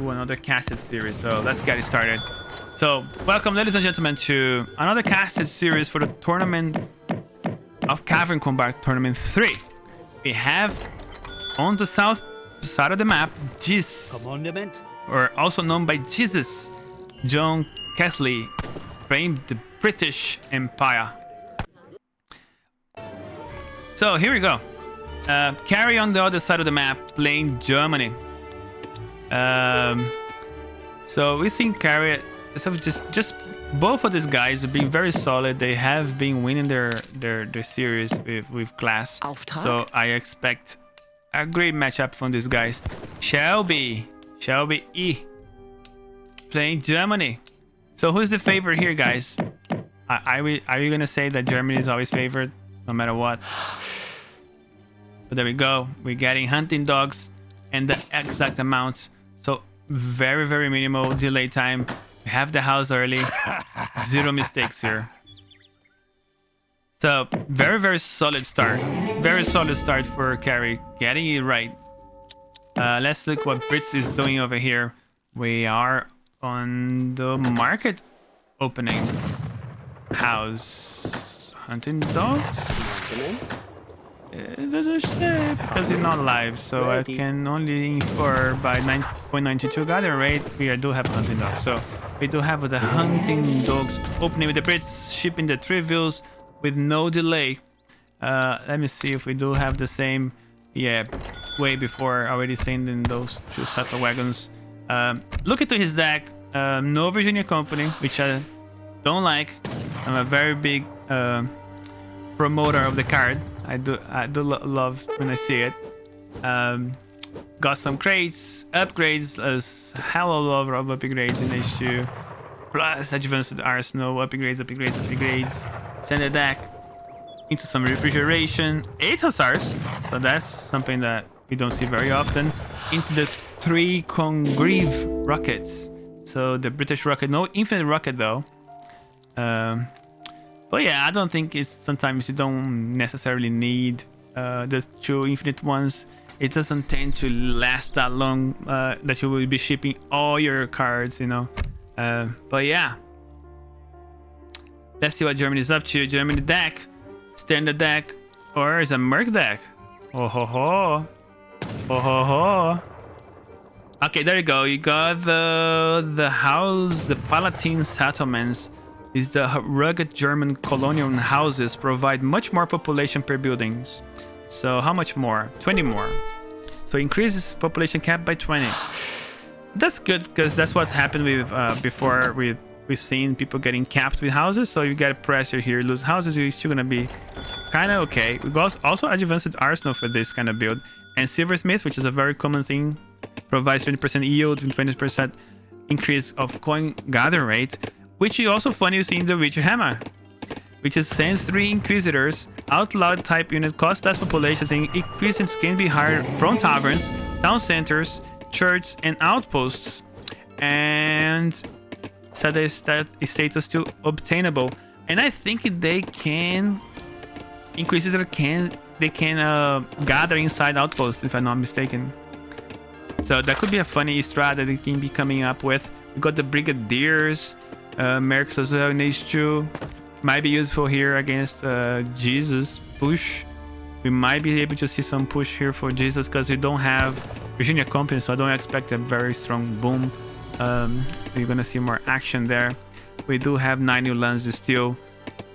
to another casted series. So let's get it started. So welcome, ladies and gentlemen, to another casted series for the tournament of Kavern Kombat Tournament 3. We have on the south side of the map, Commandment, or also known by Jesus, John Kesley, framed the British Empire. So here we go. Carey on the other side of the map, playing Germany. So we think Carey, so just both of these guys have been very solid. They have been winning their series with class. So I expect a great matchup from these guys. Shelby E playing Germany. So who's the favorite here, guys? Are you gonna say that Germany is always favored no matter what? But there we go. We're getting hunting dogs and the exact amount. So very, very minimal delay time. We have the house early. Zero mistakes here. So very, very solid start. Very solid start for Carey. Getting it right. Let's look what Brits is doing over here. We are on the market opening. House. Hunting dogs? There's a ship because it's not live, so I can only infer by 9.92 gather rate. We do have hunting dogs, so we do have the hunting dogs opening with the Brits, shipping the trivials with no delay. Let me see if we do have the same. Yeah, way before already sending those two shuttle wagons. Look into his deck. No Virginia Company, which I don't like. I'm a very big promoter of the card. I do love when I see it. Got some crates, upgrades, as hell of a lot of upgrades in H2. Plus advanced arsenal, upgrades. Send the deck into some refrigeration. 8 hussars, so that's something that we don't see very often. Into the 3 Congreve rockets. So the British rocket, no infinite rocket though. But yeah, I don't think it's sometimes you don't necessarily need the 2 infinite ones. It doesn't tend to last that long that you will be shipping all your cards, you know. But yeah, let's see what Germany is up to. Germany deck, standard deck, or is a Merc deck? Oh ho ho, oh ho ho. Okay, there you go. You got the house, the Palatine settlements. Is the rugged German colonial houses provide much more population per buildings. So how much more? 20 more. So increases population cap by 20. That's good because that's what happened with before we've seen people getting capped with houses. So you get pressure here, lose houses, you're still gonna be kind of okay. We got also advanced arsenal for this kind of build, and silversmith, which is a very common thing, provides 20% yield and 20% increase of coin gather rate. Which is also funny you see in the Witch Hammer, which is sends 3 Inquisitors, outlawed type unit, cost less populations, and Inquisitors can be hired from taverns, town centers, churches, and outposts, and set the status still obtainable. And I think they can, Inquisitor can gather inside outposts if I'm not mistaken. So that could be a funny strat that they can be coming up with. We got the Brigadiers. Mercs as well in H2 might be useful here against Jesus push. We might be able to see some push here for Jesus because we don't have Virginia Company, so I don't expect a very strong boom. You're gonna see more action there. We do have 9 new lands still.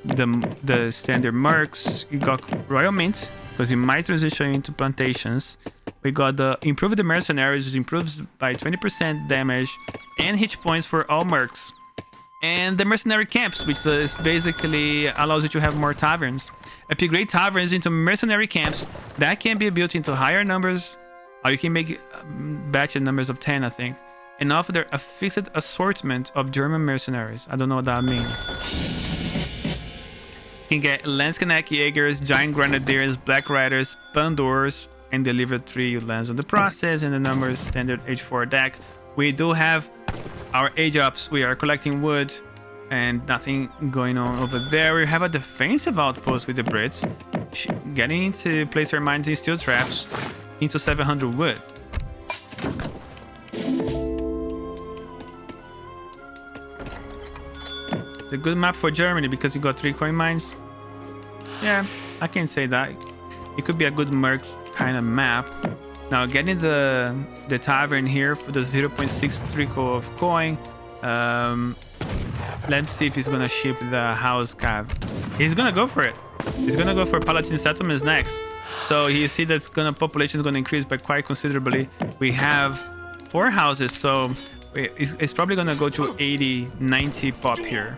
The standard Mercs. You got Royal Mint because you might transition into plantations. We got the improve the mercenaries, which improves by 20% damage and hit points for all Mercs. And the mercenary camps, which is basically allows you to have more taverns. Upgrade taverns into mercenary camps. That can be built into higher numbers, or you can make batch numbers of 10, I think. And offer a fixed assortment of German mercenaries. I don't know what that means. You can get Landsknecht Jaegers, Giant Grenadiers, Black Riders, Pandors, and deliver 3 lands on the process. And the numbers standard H4 deck. We do have our age ups. We are collecting wood and nothing going on over there. We have a defensive outpost with the Brits getting into place their mines in steel traps into 700 wood. It's a good map for Germany because you got 3 coin mines. Yeah, I can say that. It could be a good Mercs kind of map. Now getting the tavern here for the 0.6 of coin. Let's see if he's gonna ship the house cav. He's gonna go for it. He's gonna go for Palatine settlements next. So you see that's population is gonna increase by quite considerably. We have 4 houses, so it's probably gonna go to 80, 90 pop here.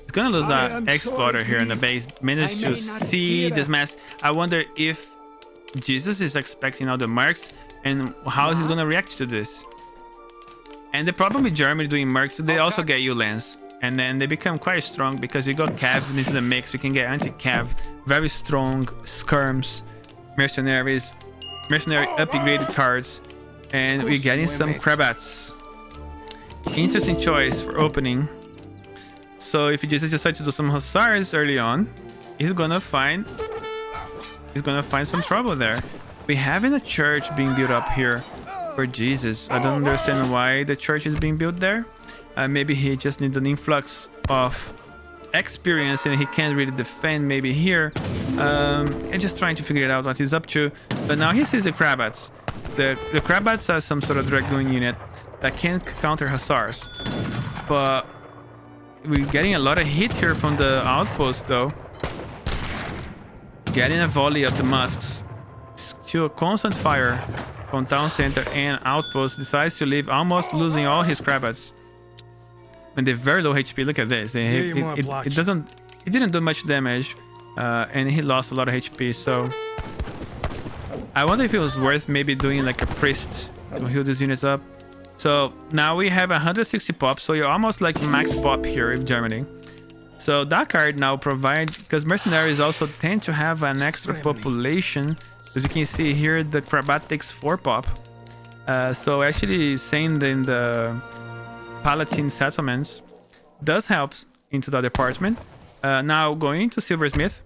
He's gonna lose that explorer here in the base. Managed to see this mess. I wonder if Jesus is expecting all the marks and how he's gonna react to this. And the problem with Germany doing mercs, they also get ULANs. And then they become quite strong because you got Cav into the mix. You can get anti-Cav, very strong skirms, mercenary upgraded cards. And we're getting some Krabats. Interesting choice for opening. So if you just decide to do some Hussars early on, he's gonna find some trouble there. We having a church being built up here for Jesus. I don't understand why the church is being built there. Maybe he just needs an influx of experience and he can't really defend maybe here. And just trying to figure out what he's up to. But now he sees the Krabats. The Krabats are some sort of Dragoon unit that can counter Hussars. But we're getting a lot of hit here from the outpost though. Getting a volley of the musks. To a constant fire from town center and outpost. Decides to leave, almost losing all his Krabats. And they're very low HP. Look at this. It didn't do much damage. And he lost a lot of HP. So I wonder if it was worth maybe doing like a priest to heal these units up. So now we have 160 pop. So you're almost like max pop here in Germany. So that card now provides, because mercenaries also tend to have an extra population. As you can see here, the Krabat takes 4 pop. So actually saying in the Palatine settlements does help into the department. Now going into Silversmith.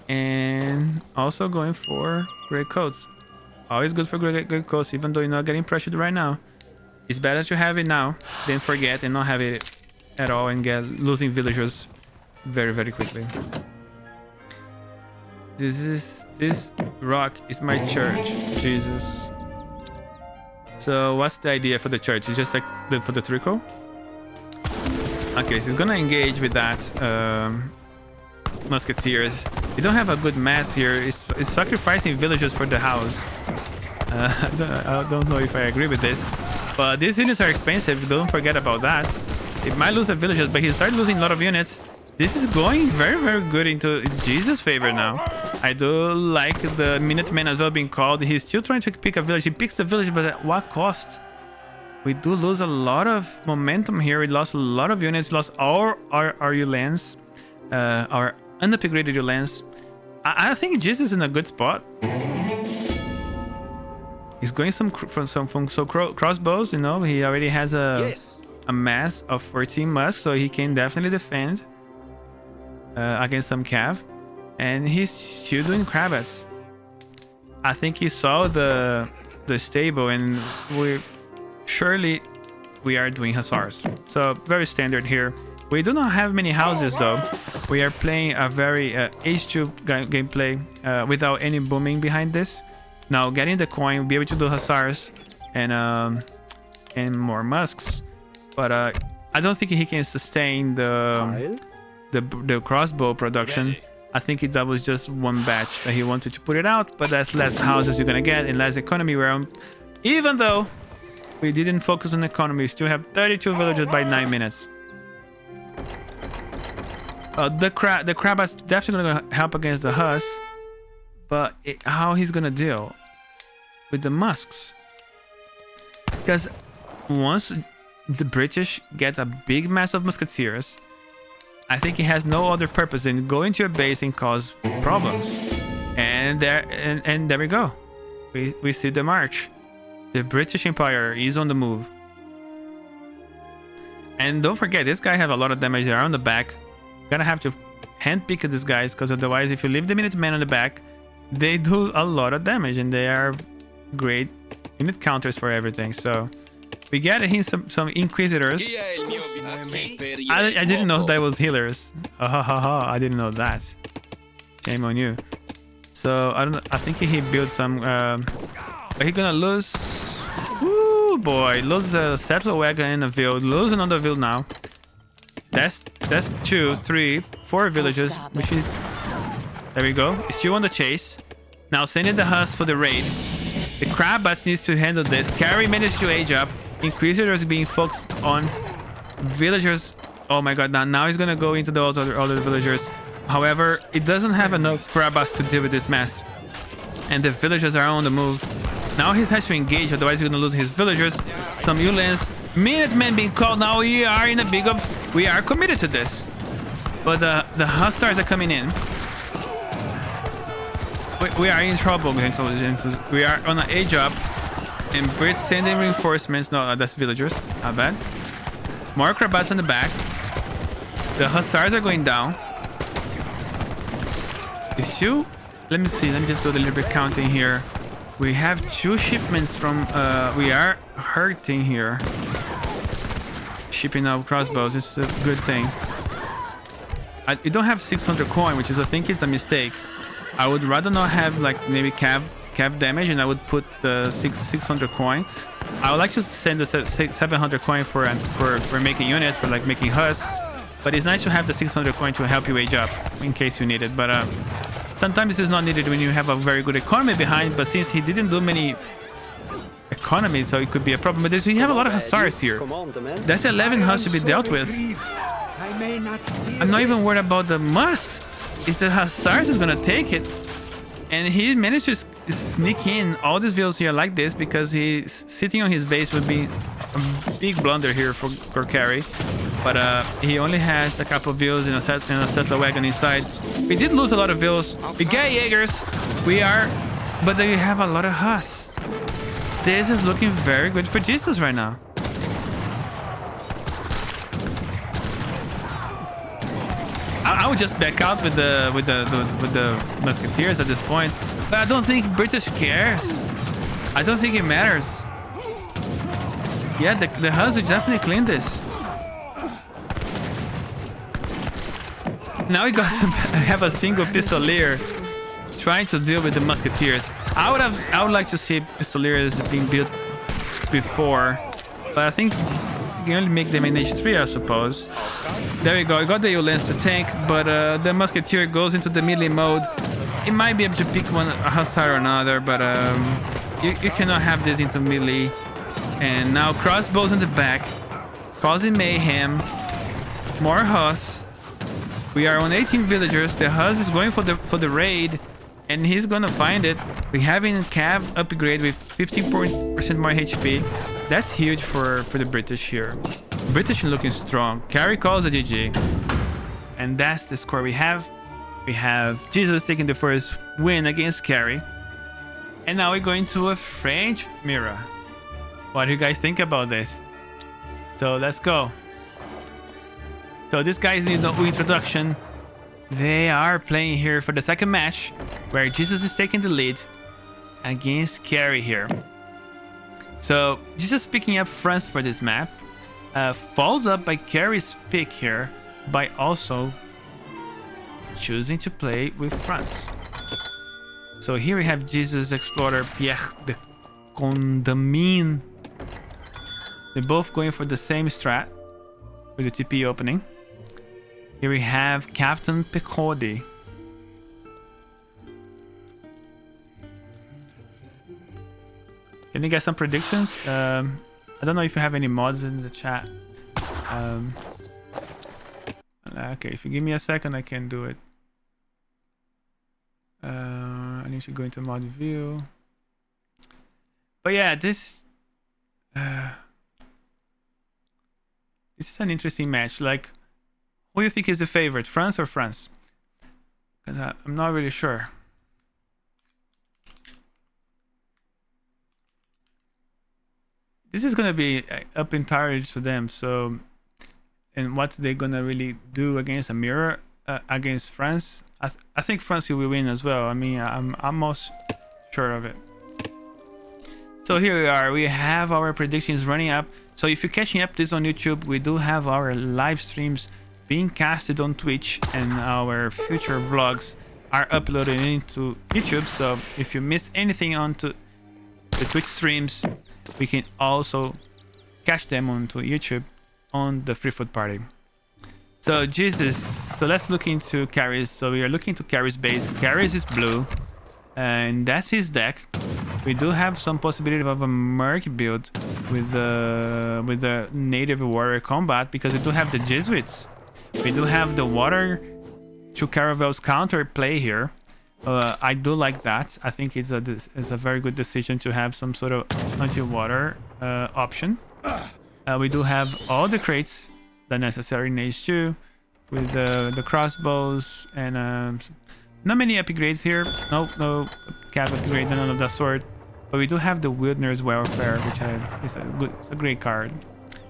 And also going for Grey Coats. Always good for Grey Coats, even though you're not getting pressured right now. It's better to have it now than forget and not have it at all and losing villagers very, very quickly. This rock is my church. Jesus. So what's the idea for the church? It's just like for the trickle? Okay, so he's gonna engage with that musketeers. You don't have a good mass here. It's sacrificing villagers for the house. I don't know if I agree with this, but these units are expensive. Don't forget about that. It might lose a villagers, but he started losing a lot of units. This is going very, very good into Jesus' favor now. I do like the Minuteman as well being called. He's still trying to pick a village. He picks the village, but at what cost? We do lose a lot of momentum here. We lost a lot of units. Lost all our ULANs, our unupgraded ULANs. I think Jesus is in a good spot. He's going from crossbows. You know, he already has a mass of 14 musks, so he can definitely defend against some cav. And he's still doing Krabats. I think he saw the stable, and we are doing Hussars. So very standard here. We do not have many houses though. We are playing a very H2 gameplay without any booming behind this. Now getting the coin, we'll be able to do Hussars and more musks. But I don't think he can sustain the crossbow production. Ready. I think that was just one batch that he wanted to put it out, but that's less houses you're gonna get and less economy realm. Even though we didn't focus on economy, we still have 32 villagers by 9 minutes. The crab is definitely gonna help against the Huss, but how he's gonna deal with the musks? Because once the British get a big mass of musketeers, I think he has no other purpose than go into your base and cause problems. And there we go. We see the march. The British Empire is on the move. And don't forget, this guy have a lot of damage there on the back. You're gonna have to handpick these guys, because otherwise if you leave the Minutemen on the back, they do a lot of damage and they are great unit counters for everything. So We get him some Inquisitors. I didn't know that was healers. I didn't know that. Shame on you. So I don't know. I think he built some. Are he gonna lose? Ooh boy, lose a settler wagon and a field. Lose another field now. That's 2, 3, 4 villages. Which is there we go. Still on the chase. Now sending the husk for the raid. The crab bats needs to handle this. Carey managed to age up. Inquisitors being focused on villagers. Oh my god, now he's gonna go into the other villagers. However, it doesn't have enough crab bats to deal with this mess. And the villagers are on the move. Now he has to engage, otherwise he's gonna lose his villagers. Some Ulans. Minutemen being called. Now we are in a big of. We are committed to this. But the Hussars are coming in. We are in trouble, gentlemen. We are on an age up. And Brit sending reinforcements. No, that's villagers. Not bad. More crabats on the back. The Hussars are going down. Is you? Let me see. Let me just do a little bit counting here. We have 2 shipments from. We are hurting here. Shipping out crossbows. It's a good thing. You don't have 600 coin, which is I think it's a mistake. I would rather not have like maybe cav damage, and I would put the 600 coin. I would like to send the 700 coin for making units, for like making husks. But it's nice to have the 600 coin to help you age up in case you need it. But sometimes it's not needed when you have a very good economy behind. But since he didn't do many economy, so it could be a problem. But we have a lot of hussars here. That's 11 husks to be dealt with. I'm not even worried about the musks. It's the hussars is gonna take it. And he managed to sneak in all these villas here like this because he's sitting on his base would be a big blunder here for Carey. But he only has a couple of villas and a settler wagon inside. We did lose a lot of villas. We get Jaegers. But then you have a lot of husks. This is looking very good for Jesus right now. I would just back out with the musketeers at this point, but I don't think British cares. I don't think it matters. Yeah, the Huns will definitely clean this. Now we got to have a single pistolier trying to deal with the musketeers. I would like to see pistoliers being built before, but I think you can only make them in H3, I suppose. There we go. I got the Ulans to tank, but the musketeer goes into the melee mode. It might be able to pick one, a hussar or another, but you cannot have this into melee. And now crossbows in the back, causing mayhem. More Huss. We are on 18 villagers. The Huss is going for the raid, and he's gonna find it. We have in Cav upgrade with 15% more HP. That's huge for the British here. British looking strong. Carey calls a GG. And that's the score we have. We have Jesus taking the first win against Carey. And now we're going to a French mirror. What do you guys think about this? So let's go. So these guys need no introduction. They are playing here for the second match, where Jesus is taking the lead against Carey here. So Jesus picking up France for this map. Followed up by Carey's pick here, by also choosing to play with France. So here we have Jesus Explorer, Pierre de Condamine. They're both going for the same strat with the TP opening. Here we have Captain Picardy. Can you get some predictions? I don't know if you have any mods in the chat. Okay, if you give me a second, I can do it. I need to go into mod view. But yeah, this is an interesting match. Like, who do you think is the favorite, France or France? Because I'm not really sure. This is gonna be up entirely to them. So, and what they're gonna really do against a mirror against France. I think France will win as well. I mean, I'm most sure of it. So here we are. We have our predictions running up. So if you're catching up this on YouTube, we do have our live streams being casted on Twitch, and our future vlogs are uploaded into YouTube. So if you miss anything onto the Twitch streams, we can also catch them onto YouTube on the Free Food Party. So Jesus, so let's look into Carey's. So we are looking to Carey's base. Carey's is blue, and that's his deck. We do have some possibility of a Merc build with the native warrior combat, because we do have the Jesuits. We do have the water to Caravel's counter play here. I do like that. I think it's a very good decision to have some sort of anti-water option. We do have all the crates that are necessary in H2 with the crossbows and not many upgrades here. No cap upgrade, none of that sort. But we do have the Wilderness Welfare, which is a great card.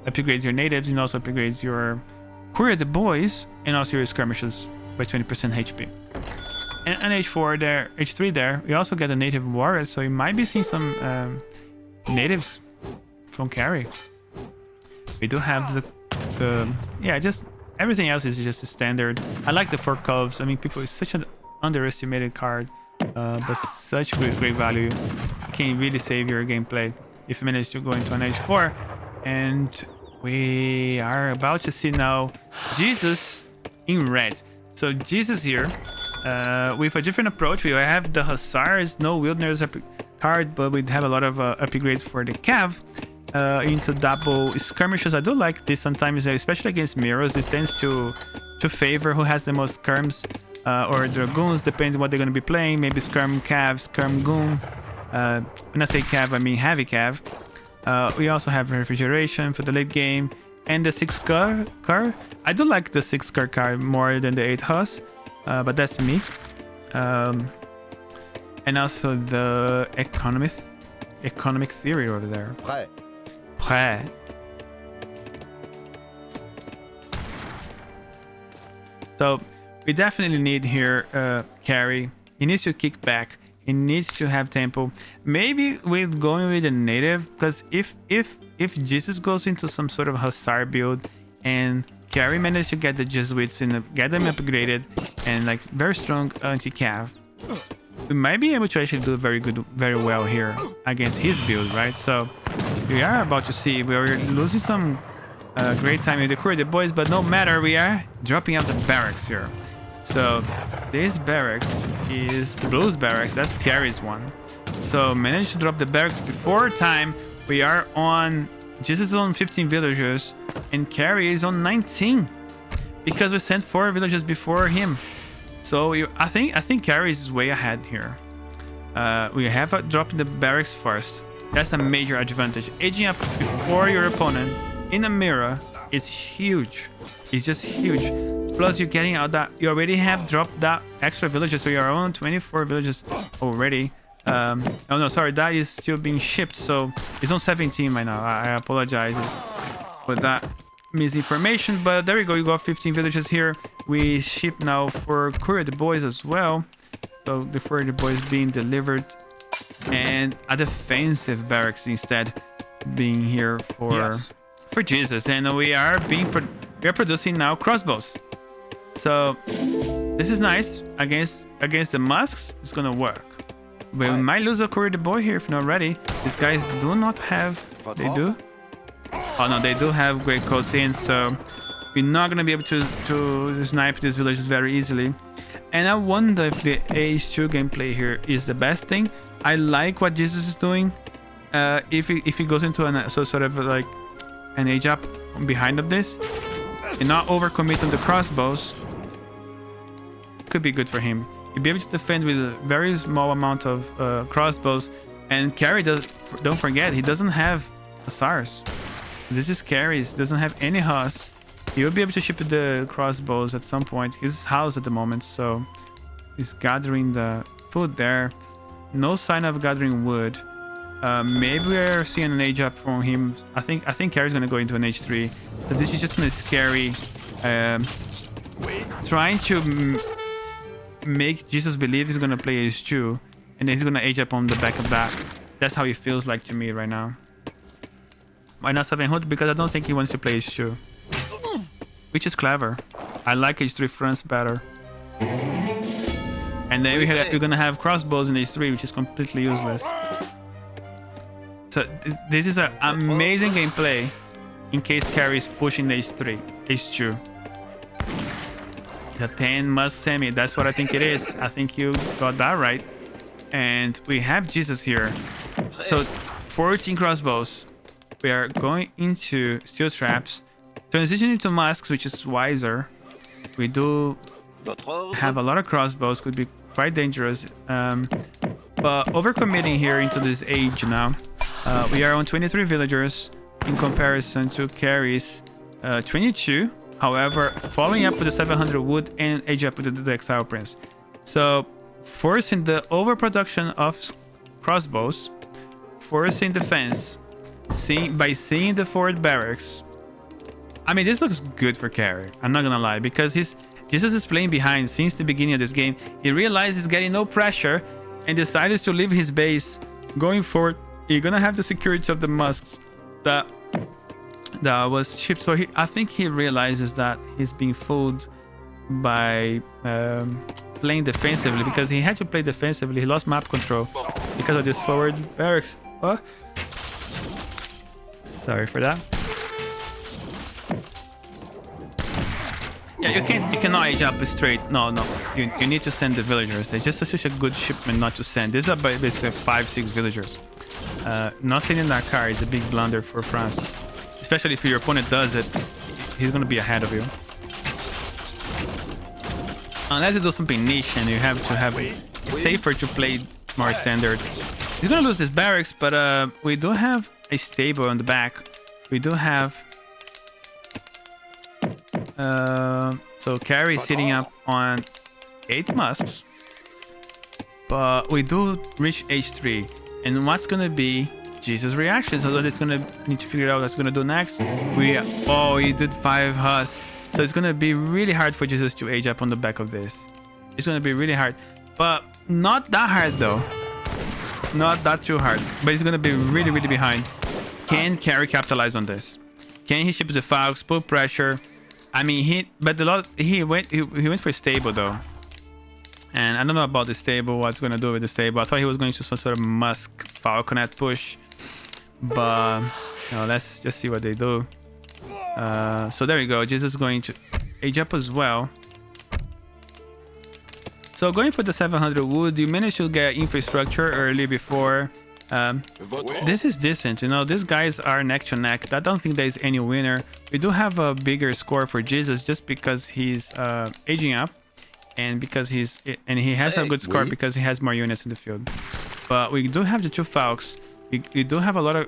Upgrades your natives and also upgrades your Courier the Boys and also your skirmishes by 20% HP. And on H4 there, H3 there, we also get a native warrior, so you might be seeing some natives from Carey. We do have yeah, just everything else is just a standard. I like the 4 coves. I mean, people, it's such an underestimated card, but such great value. It can really save your gameplay if you manage to go into an H4. And we are about to see now Jesus in red. So Jesus here, with a different approach. We have the Hussars, no Wilderness card, but we have a lot of upgrades for the Cav. Into double skirmishes. I do like this sometimes, especially against mirrors. This tends to favor who has the most skirms or dragoons, depends on what they're going to be playing. Maybe skirm cav, skirm goon. When I say cav, I mean heavy cav. We also have refrigeration for the late game, and the 6 car. I do like the 6 car card more than the 8 Huss, but that's me. And also the economic theory over there. Prêt. So we definitely need here Carey. He needs to kick back. He needs to have tempo. Maybe we're going with a native, because if Jesus goes into some sort of Hussar build and Carey managed to get the Jesuits and get them upgraded and like very strong anti-cav, we might be able to actually do very well here against his build, right? So we are about to see. We are losing some great time with the Courier the Boys, but no matter, we are dropping out the barracks here. So this barracks is the Blues barracks. That's Carey's one. So managed to drop the barracks before time. We are on Jesus is on 15 villagers and Carey is on 19 because we sent 4 villagers before him. So I think Carey is way ahead here. We have dropped the barracks first. That's a major advantage. Aging up before your opponent in a mirror is huge. It's just huge. Plus, you're getting out that you already have dropped that extra villages, so you're on 24 villages already. Oh no, sorry, that is still being shipped, so it's on 17 right now. I apologize for that misinformation, but there we go. You got 15 villages here. We ship now for Courier the Boys as well. So the Courier the Boys being delivered, and a defensive barracks instead being here for Jesus. And we are producing now crossbows. So this is nice against the musks. It's gonna work. We might lose a Courier the Boy here if not ready. These guys do not have. They do. Oh no, they do have great codes in, so we're not gonna be able to snipe these villages very easily. And I wonder if the H2 gameplay here is the best thing. I like what Jesus is doing. If he goes into sort of like an age up behind of this and not overcommit on the crossbows, could be good for him. He'll be able to defend with a very small amount of crossbows. And Carey don't forget, he doesn't have Hussars. This is Carey's, doesn't have any Huss. He'll be able to ship the crossbows at some point. He's housed at the moment, so he's gathering the food there. No sign of gathering wood. Maybe we're seeing an age up from him. I think Carey's gonna go into an H3. So this is just gonna scary, trying to make Jesus believe he's gonna play H2, and then he's gonna age up on the back of that. That's how he feels like to me right now. Why not 700? Because I don't think he wants to play H2. Which is clever. I like H3 fronts better. And then we're gonna have crossbows in H3, which is completely useless. So this is an amazing gameplay in case Carey is pushing the H3, H2. The 10 must semi, that's what I think it is. I think you got that right. And we have Jesus here. So 14 crossbows. We are going into steel traps. Transitioning to masks, which is wiser. We do have a lot of crossbows, could be quite dangerous. But overcommitting here into this age now. We are on 23 villagers in comparison to Carey's 22. However, following up with the 700 wood and age up with the Exile Prince. So, forcing the overproduction of crossbows, forcing defense, by seeing the forward barracks. I mean, this looks good for Carey. I'm not gonna lie, because Jesus is playing behind since the beginning of this game. He realized he's getting no pressure and decided to leave his base. Going forward, you're gonna have the security of the musks that was shipped. So I think he realizes that he's being fooled by playing defensively, because he had to play defensively. He lost map control because of this forward barracks. What? Sorry for that. Yeah, you cannot age up straight. No. You need to send the villagers. They're just such a good shipment not to send. These are basically 5-6 villagers. Not sending that car is a big blunder for France. Especially if your opponent does it, he's gonna be ahead of you. Unless you do something niche and you have to have it safer to play more standard. He's gonna lose this barracks, but we do have a stable on the back. We do have so Carey sitting up on 8 musks, but we do reach H3. And what's gonna be Jesus' reaction? So it's gonna need to figure out what's gonna do next. He did 5 hus, so it's gonna be really hard for Jesus to age up on the back of this. It's gonna be really hard, but not that hard though. Not that too hard, but it's gonna be really behind. Can Carey capitalize on this? Can he ship the Falcons, put pressure? I mean, he went for stable though, and I don't know about the stable. What's gonna do with the stable? I thought he was going to some sort of musk falconet push, but let's just see what they do. So there we go. Jesus is going to age up as well. So going for the 700 wood, you managed to get infrastructure early before. This is decent, these guys are neck to neck. I don't think there's any winner. We do have a bigger score for Jesus just because he's aging up, and because he has a good score because he has more units in the field. But we do have the 2 Falcons. We do have a lot of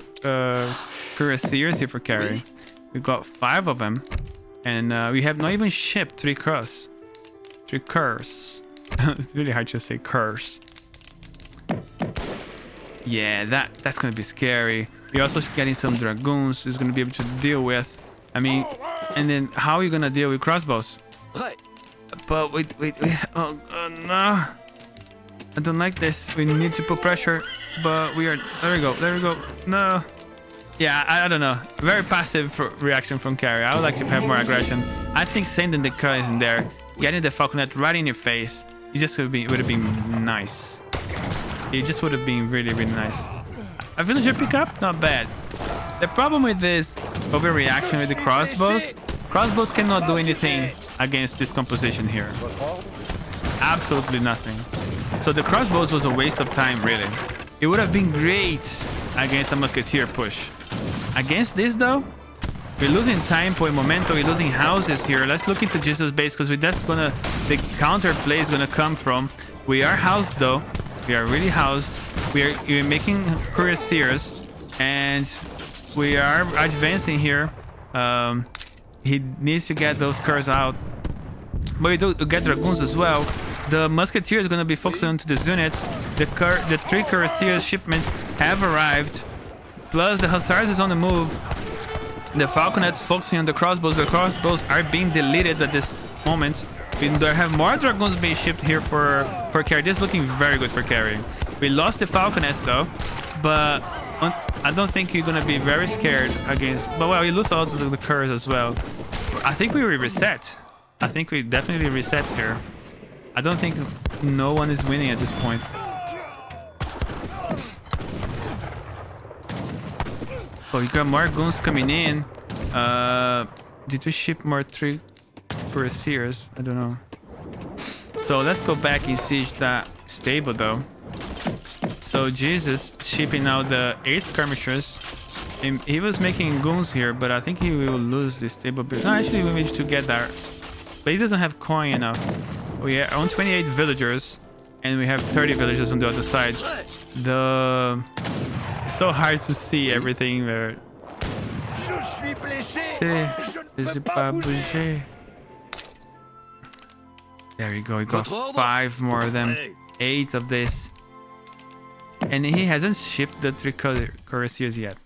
cuirassiers here for Carey. We got 5 of them, and we have not even shipped 3 curs. 3 curs. It's really hard to say curs. Yeah, that's gonna be scary. We're also getting some dragoons he's gonna be able to deal with. I mean, and then how are you gonna deal with crossbows? But wait, oh no, I don't like this. We need to put pressure, but there we go, no. Yeah, I don't know, very passive reaction from Carey. I would like to have more aggression. I think sending the cars in there, getting the falconet right in your face, it just would have been nice. It just would have been really nice. A villager pickup, not bad. The problem with this overreaction with the crossbows cannot do anything against this composition here. Absolutely nothing. So the crossbows was a waste of time, really. It would have been great against a musketeer push. Against this though, we're losing time point momentum, we're losing houses here. Let's look into Jesus' base, because the counter play is gonna come from. We are housed though. We are really housed. We're making cuirassiers, and we are advancing here. He needs to get those curs out, but we do get dragoons as well. The musketeer is going to be focusing on these units. The 3 cuirassiers shipments have arrived, plus the hussars is on the move. The falconets focusing on the crossbows. The crossbows are being deleted at this moment. There have more dragoons being shipped here for Carey. This is looking very good for Carey. We lost the falconets though, but I don't think you're gonna be very scared against. But well, you lose all the curse as well. I think we will reset. I think we definitely reset here. I don't think no one is winning at this point. Oh, you got more goons coming in. Did we ship more 3 cuirassiers? I don't know. So let's go back and siege that stable though. So Jesus shipping out the 8 skirmishers. And he was making goons here, but I think he will lose this stable. No, actually we managed to get that. But he doesn't have coin enough. We are on 28 villagers. And we have 30 villagers on the other side. It's so hard to see everything there. There we go. We got 5 more of them. 8 of this. And he hasn't shipped the 3 cuirassiers yet.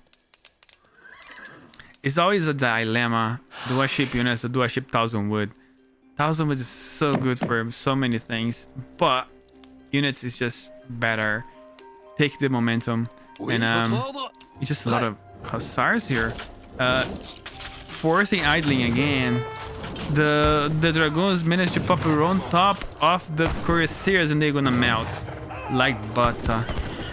It's always a dilemma. Do I ship units or do I ship 1000 wood? 1000 wood is so good for so many things. But units is just better. Take the momentum. And it's just a lot of hussars here. Forcing idling again. The dragoons managed to pop on top of the cuirassiers and they're gonna melt like butter.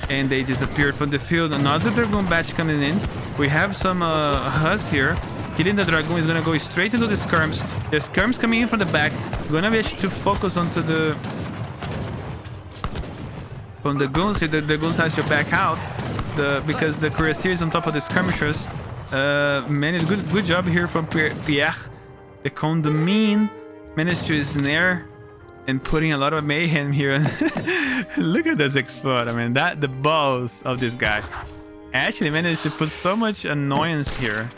And they disappeared from the field. Another dragoon batch coming in. We have some huss here. Killing the dragoon is gonna go straight into the skirms. There's skirms coming in from the back. Gonna be able to focus onto the goons here. The goons has to back out because the cuirassier is on top of the skirmishers. Managed good job here from Pierre. The Condamine managed to snare and putting a lot of mayhem here. Look at this explode. I mean, the balls of this guy. Actually managed to put so much annoyance here.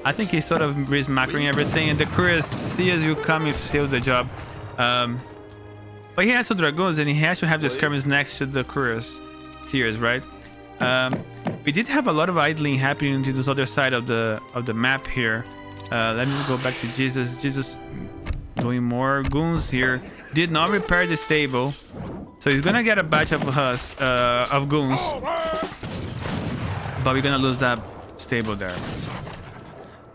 I think he sort of is macroing everything, and the cuirassiers will come and seal the job. But he has some dragoons, and he has to have the skirmishers next to the cuirassiers, right? We did have a lot of idling happening to this other side of the map here. Let me go back to Jesus. Jesus doing more goons here. Did not repair the stable, so he's gonna get a batch of us of goons, but we're gonna lose that stable there.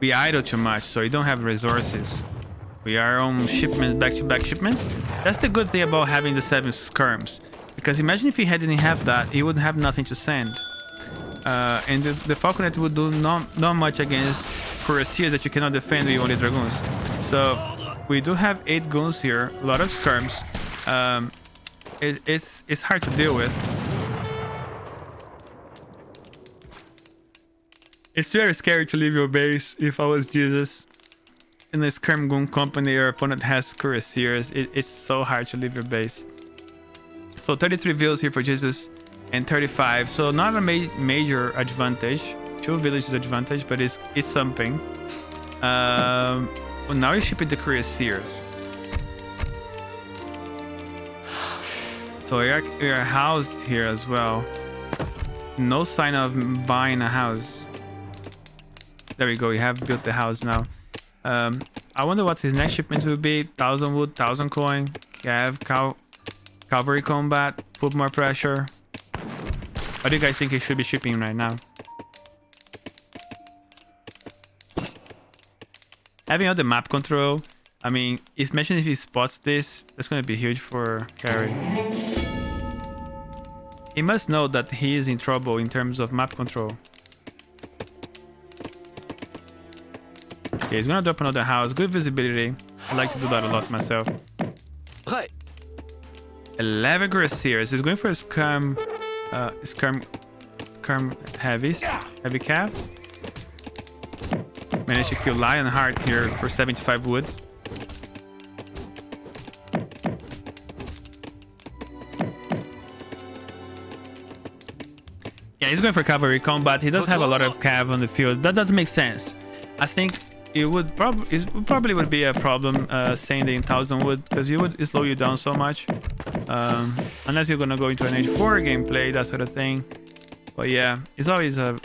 We idle too much, so we don't have resources. We are on shipments, back-to-back shipments. That's the good thing about having the 7 skirms, because imagine if he didn't have that, he would have nothing to send. And the falconet would do not much against cuirassiers that you cannot defend with only dragoons. So we do have 8 goons here, a lot of skirms. It's hard to deal with. It's very scary to leave your base. If I was Jesus in a skirm goon company, your opponent has cuirassiers. It's so hard to leave your base. So 33 villas here for Jesus and 35. So not a major advantage. 2 villages advantage, but it's something. Well, now you're shipping the cuirassiers. So we are housed here as well. No sign of buying a house. There we go. We have built the house now. I wonder what his next shipment will be. 1000 wood, 1000 coin. Cavalry combat. Put more pressure. What do you guys think he should be shipping right now? Having all the map control. I mean, imagine if he spots this. That's going to be huge for Carey. He must know that he is in trouble in terms of map control. Okay, he's gonna drop another house. Good visibility. I like to do that a lot myself. 11 cuirassiers. He's going for a skirm heavy cav. Managed to kill Lionheart here for 75 wood. Yeah, he's going for cavalry combat. He does have a lot of cav on the field. That doesn't make sense. I think it probably would be a problem sending 1000 wood, because it would slow you down so much. Unless you're gonna go into an H4 gameplay, that sort of thing. But yeah, it's always a.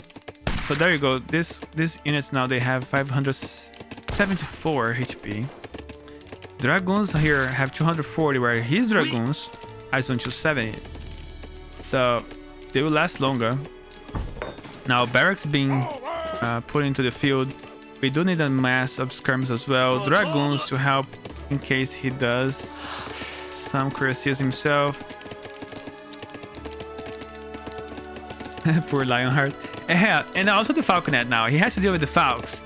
So there you go. These units now, they have 574 HP. Dragoons here have 240, where his dragoons has on 270. So they will last longer. Now barracks being put into the field. We do need a mass of skirms as well. Dragoons to help in case he does some cuirassiers himself. Poor Lionheart. Yeah, and also the Falconet now. He has to deal with the Falcons.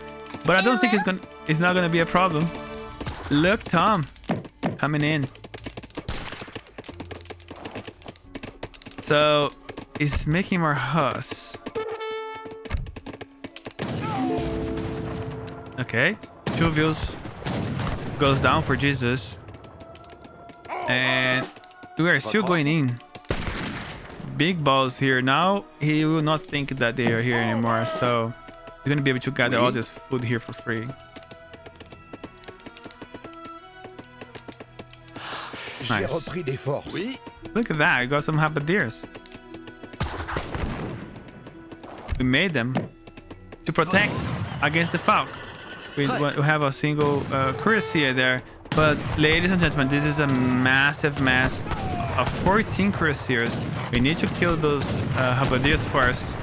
But I don't think it's not gonna be a problem. Look, Tom. Coming in. So he's making more Huss. Okay. Juvius goes down for Jesus. And we are still going in. Big balls here. Now he will not think that they are here anymore, so he's gonna be able to gather all this food here for free. Nice. Look at that, I got some halberdiers. We made them to protect against the Falk. We have a single cuirassier there, but ladies and gentlemen, this is a massive mass of 14 cuirassiers. We need to kill those halberdiers first.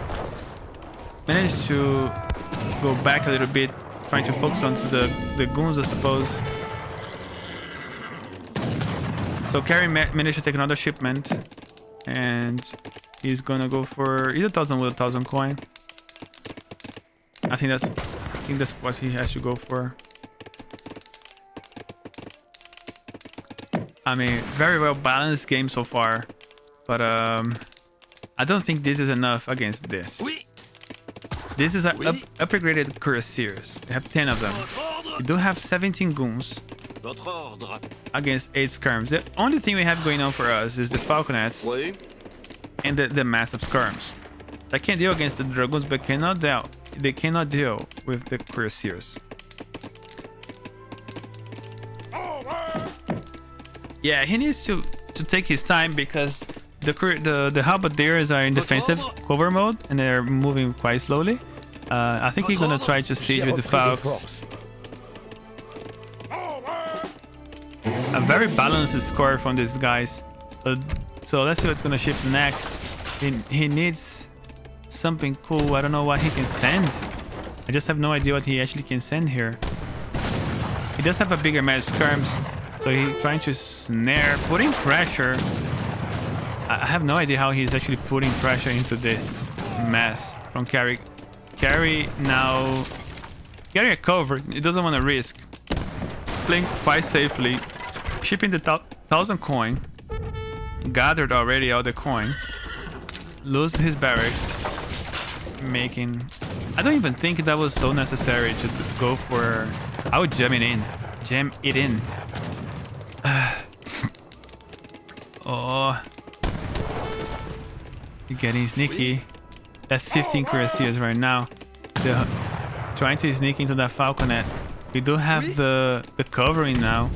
Managed to go back a little bit, trying to focus onto the goons, I suppose. So Carey managed to take another shipment, and he's gonna go for either 1,000 with 1,000 coin. I think that's what he has to go for. I mean, very well balanced game so far, but I don't think this is enough against this. This is an upgraded cuirassiers. They have 10 of them. We do have 17 goons against 8 skirms. The only thing we have going on for us is the falconets and the massive skirms. I can deal against the dragoons, but they cannot deal with the cuirassiers. Yeah, he needs to take his time because the halberdiers are in defensive cover mode and they're moving quite slowly. I think he's gonna try to siege with the Falcons. A very balanced score from these guys. So let's see what's gonna shift next. He needs something cool. I don't know what he can send. I just have no idea what he actually can send here. He does have a bigger match skirms, so he's trying to snare, putting pressure. I have no idea how he's actually putting pressure into this mess from Carey. Carey now... Carey a cover. He doesn't want to risk. Playing quite safely. Shipping the 1,000 coin. Gathered already all the coin. Lose his barracks. Making... I don't even think that was so necessary to go for... I would jam it in. Jam it in. Oh... You're getting sneaky. That's 15 cuirassiers right now. They're trying to sneak into that falconet. We do have the covering now.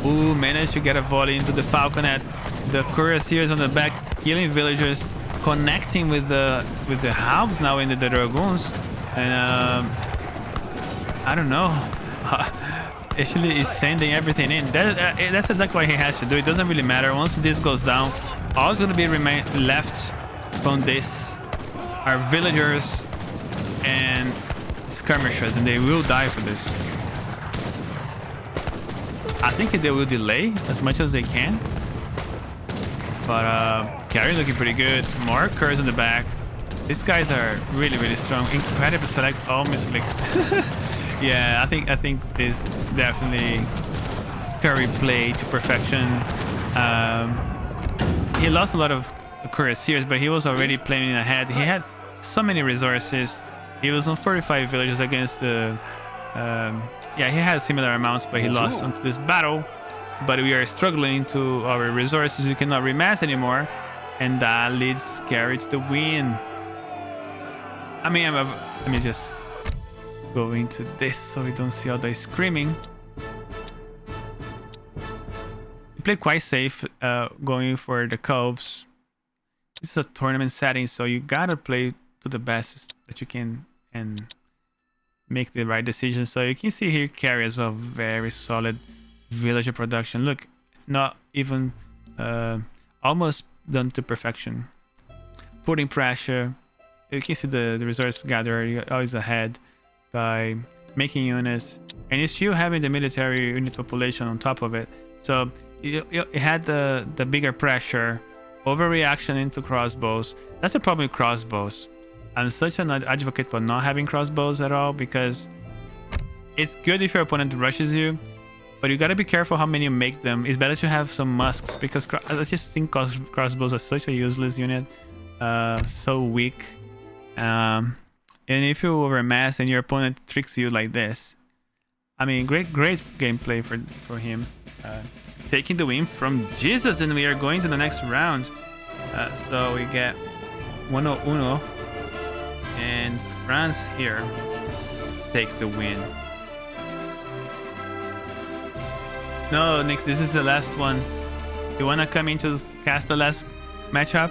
Ooh, managed to get a volley into the falconet. The cuirassiers on the back killing villagers, connecting with the halbs now into the dragoons. And I don't know. Actually, is sending everything in. That's exactly what he has to do. It doesn't really matter. Once this goes down, all is going to be left from this are villagers and skirmishers, and they will die for this. I think they will delay as much as they can, but Carey looking pretty good. More curs in the back. These guys are really strong. Incredible select. Oh, misclick. Yeah, I think this definitely Carey played to perfection. He lost a lot of cuirassiers, but he was already playing ahead. He had so many resources. He was on 45 villages against the yeah, he had similar amounts, but he lost onto this battle. But we are struggling to our resources. We cannot remass anymore, and that leads Carey to the win. I mean, let me just go into this so we don't see all the screaming. We played quite safe, going for the coves. This is a tournament setting, so you gotta play to the best that you can and make the right decision. So you can see here Carey as well, very solid villager production. Look, not even almost done to perfection. Putting pressure You can see the resource gatherer. You're always ahead by making units, and it's still having the military unit population on top of it. So it had the bigger pressure, overreaction into crossbows. That's the problem with crossbows. I'm such an advocate for not having crossbows at all, because it's good if your opponent rushes you, but you gotta be careful how many you make them. It's better to have some musks, because I just think crossbows are such a useless unit, so weak. And if you overmass and your opponent tricks you like this, I mean, great gameplay for him. Taking the win from Jesus, and we are going to the next round. So we get 1-1, and France here takes the win. No, Nick, this is the last one. You wanna come in to cast the last matchup?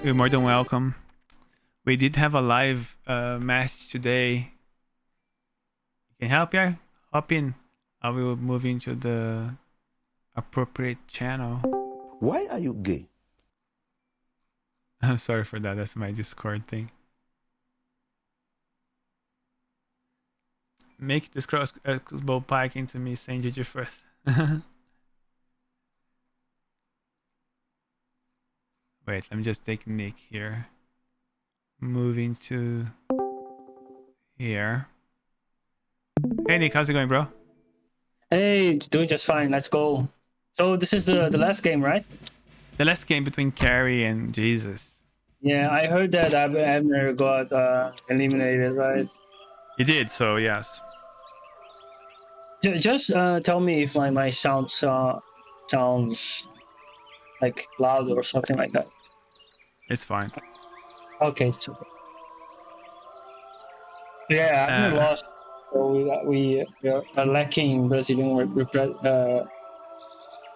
You're more than welcome. We did have a live match today. You can help, yeah? Hop in. I will move into the appropriate channel. Why are you gay? I'm sorry for that. That's my Discord thing. Make this crossbow pike into me, saying GG first. Wait, let me just take Nick here. Moving to here. Hey Nick, how's it going, bro? Hey, doing just fine. Let's go. So this is the last game, right? The last game between Carey and Jesus. Yeah, I heard that Abner got eliminated, right? He did, so yes. Just tell me if my sound sounds like loud or something like that. It's fine. Okay, so yeah, Abner lost. So we are lacking Brazilian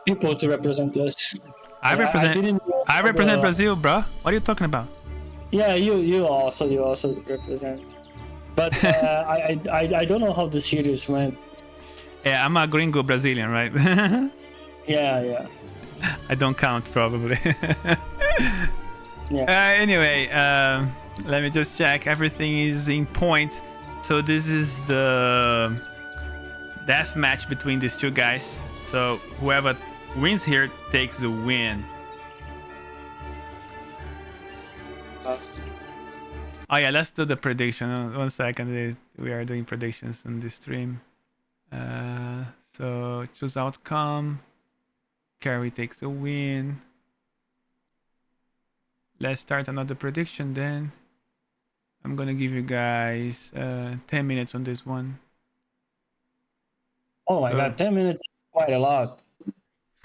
people to represent us. I represent Brazil, bro. What are you talking about? Yeah, you also represent. But I don't know how the series went. Yeah, I'm a gringo Brazilian, right? Yeah. I don't count, probably. Yeah. Anyway, let me just check. Everything is in point. So this is the death match between these two guys. So whoever wins here takes the win. Oh yeah, let's do the prediction. 1 second. We are doing predictions on this stream. So choose outcome. Carey takes the win. Let's start another prediction then. I'm gonna give you guys 10 minutes on this one. Oh my god, 10 minutes is quite a lot.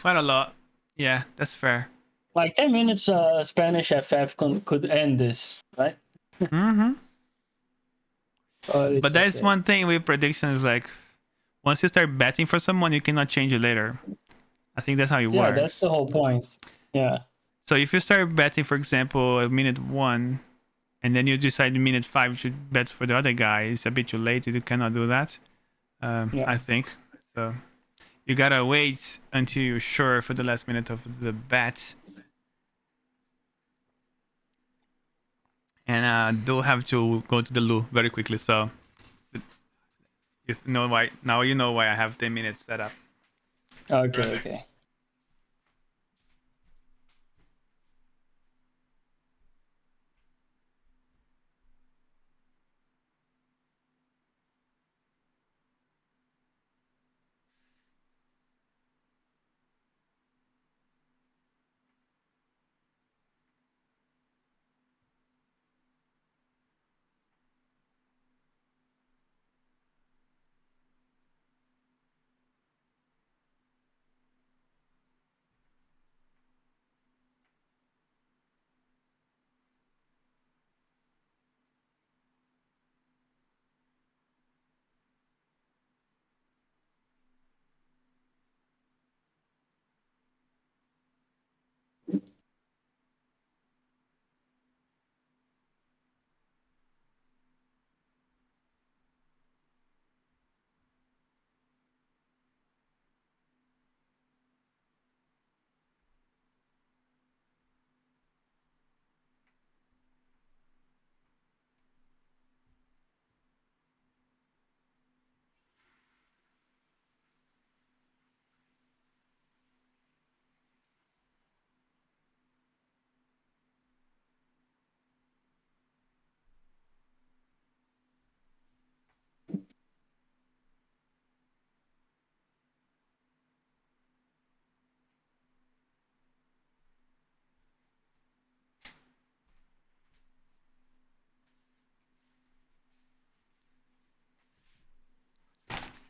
Quite a lot. Yeah, that's fair. Like 10 minutes Spanish FF could end this, right? Mm-hmm. But there's okay. one thing with predictions, like once you start betting for someone, you cannot change it later. I think that's how it works. Yeah, that's the whole point. Yeah. So if you start betting, for example, at minute 1, and then you decide in minute 5 to bet for the other guy, it's a bit too late. You cannot do that. I think so. You gotta wait until you're sure for the last minute of the bet. And I do have to go to the loo very quickly, so you know why. Now you know why I have 10 minutes set up. Okay.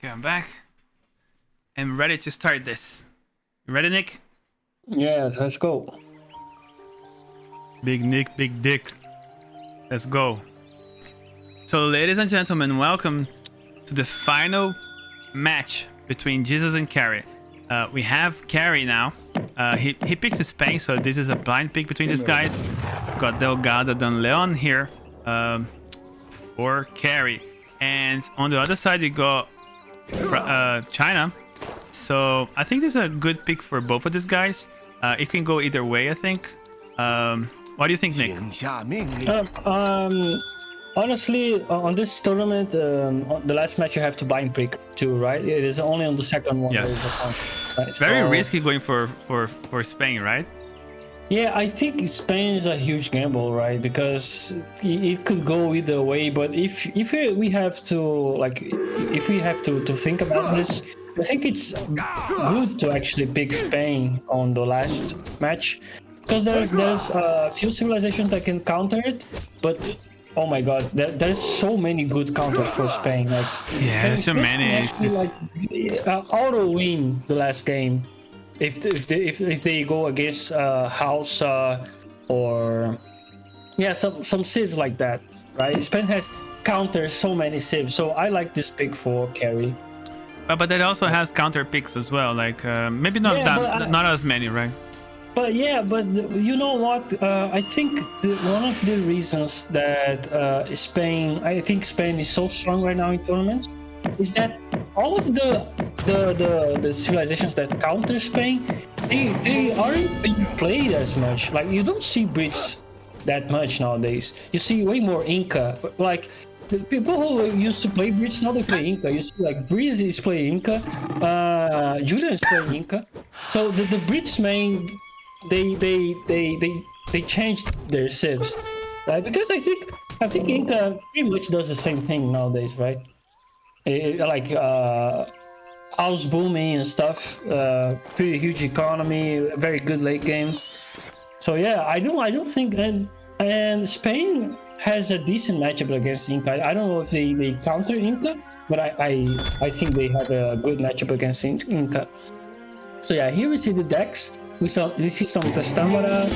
Okay, I'm back. I'm ready to start this. You ready, Nick? Yeah, let's go. Big Nick, big dick. Let's go. So, ladies and gentlemen, welcome to the final match between Jesus and Carey. We have Carey now. He picked Spain, so this is a blind pick between these guys. Got Delgado Don Leon here for Carey. And on the other side, you got China. So I think this is a good pick for both of these guys. It can go either way, I think. What do you think, Nick? Honestly, on this tournament, on the last match you have to bind pick too, right? It is only on the second one. Yes. There is a count, right? Very So, risky going for Spain, right? Yeah, I think Spain is a huge gamble, right? Because it could go either way. But if we have to think about this, I think it's good to actually pick Spain on the last match, because there's a few civilizations that can counter it, but oh my god, there's so many good counters for Spain. Like, Yeah, there's so many. actually, auto win the last game if they go against House or some civs like that, right? Spain has countered so many civs, so I like this pick for Carey. But it also has counter picks as well. Like maybe not not as many, right? But you know what? I think one of the reasons that Spain is so strong right now in tournaments is that all of the civilizations that counter Spain, they aren't being played as much. Like, you don't see Brits that much nowadays. You see way more Inca. Like, the people who used to play Brits, now they play Inca. You see, like, Breezy is playing Inca, Julian is playing Inca. So the Brits main, they changed their civs, right? Because I think Inca pretty much does the same thing nowadays, right? House booming and stuff, pretty huge economy, very good late game. So yeah, I don't think, and Spain has a decent matchup against Inca. I don't know if they counter Inca, but I think they have a good matchup against Inca. So yeah, here we see the decks. We see some Testamara.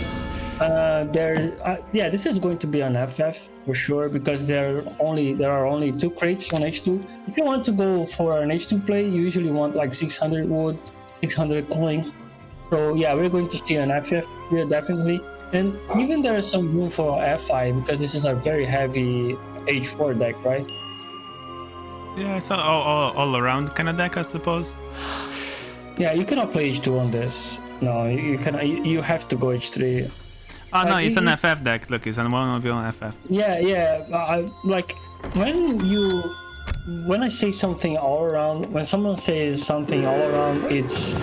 This is going to be an FF for sure, because there are only 2 crates on H2. If you want to go for an H2 play, you usually want like 600 wood, 600 coin. So yeah, we're going to see an FF here definitely, and even there is some room for FI, because this is a very heavy H4 deck, right? Yeah, it's all around kind of deck, I suppose. Yeah, you cannot play H2 on this. No, you cannot. You have to go H3. Oh no, it's an FF deck. Look, it's an one-on-one FF. Yeah. Like when I say something all around, when someone says something all around, it's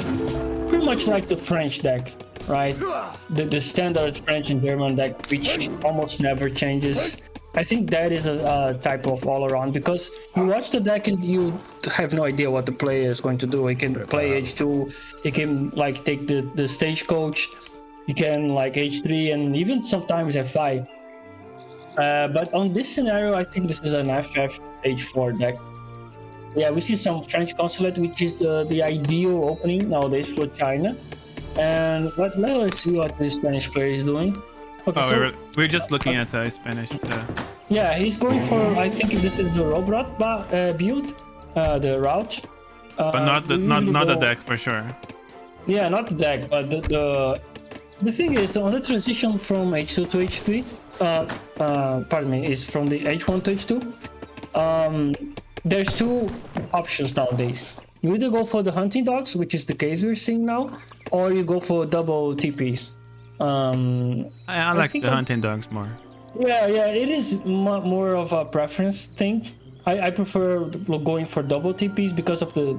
pretty much like the French deck, right? The standard French and German deck, which almost never changes. I think that is a type of all around, because you watch the deck and you have no idea what the player is going to do. He can play H2, he can like take the stagecoach, he can like H3, and even sometimes F5. But on this scenario, I think this is an FF H4 deck. Yeah, we see some French consulate, which is the ideal opening nowadays for China. And let us see what the Spanish player is doing. Okay, we're just looking at Spanish. Yeah, he's going for, I think this is the Robot build, the route. But not the deck for sure. Yeah, not the deck, but the thing is, on the transition from H2 to H3, pardon me, is from the H1 to H2. There's 2 options nowadays. You either go for the hunting dogs, which is the case we're seeing now, or you go for double TPs. I like the hunting dogs more. Yeah, it is more of a preference thing. I prefer going for double TPs because of the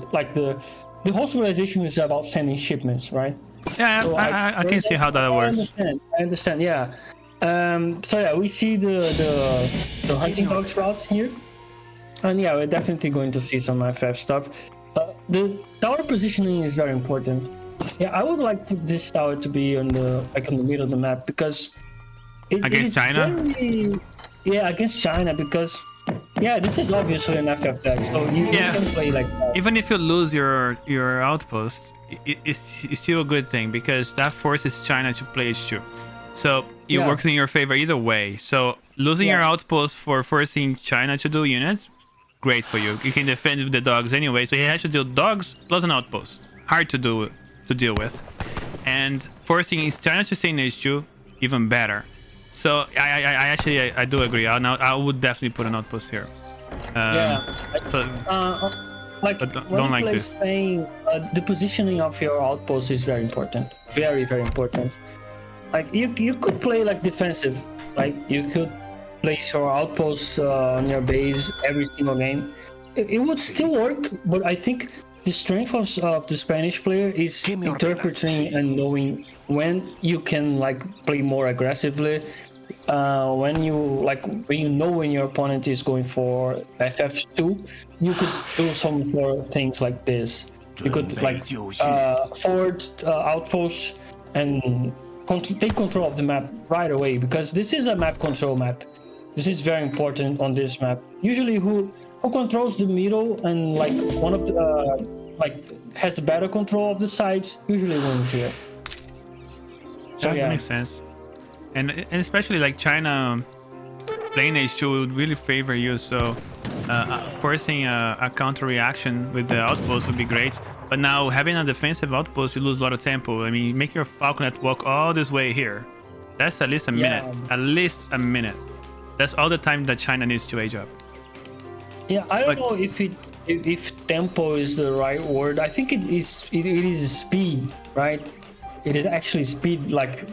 whole civilization is about sending shipments, right? Yeah, so I can see how that works. I understand. Yeah. So yeah, we see the hunting dogs route here, and yeah, we're definitely going to see some FF stuff. The tower positioning is very important. Yeah, I would like this tower to be on the middle of the map, because against China. against China, because Yeah, this is obviously an FF deck, so you Yeah. can play like that. Even if you lose your outpost, it's still a good thing because that forces China to play H2. So it Yeah. works in your favor either way. So losing your Yeah. outpost for forcing China to do units, great for you. You can defend with the dogs anyway. So he has to deal dogs plus an outpost. Hard to deal with. And forcing China to stay in H2, even better. So I actually I do agree. I would definitely put an outpost here. Yeah. So, Like but when don't you like play this. Spain, the positioning of your outpost is very important. Very, very important. Like you could play like defensive. Like you could place your outposts on your base every single game. It would still work, but I think the strength of the Spanish player is Give me your interpreting and knowing when you can like play more aggressively. When you know when your opponent is going for FF2, you could do some sort of things like this. You could like forward outposts and take control of the map right away, because this is a map control map. This is very important on this map. Usually, who controls the middle and like one of the like has the better control of the sides usually wins here. So That yeah, makes sense. And especially like China playing H2 would really favor you. So forcing a counter reaction with the outpost would be great. But now having a defensive outpost, you lose a lot of tempo. I mean, make your Falconet walk all this way here. That's at least a minute. At least a minute. That's all the time that China needs to age up. yeah. I don't know if tempo is the right word. I think it is. It is speed, right? It is actually speed. Like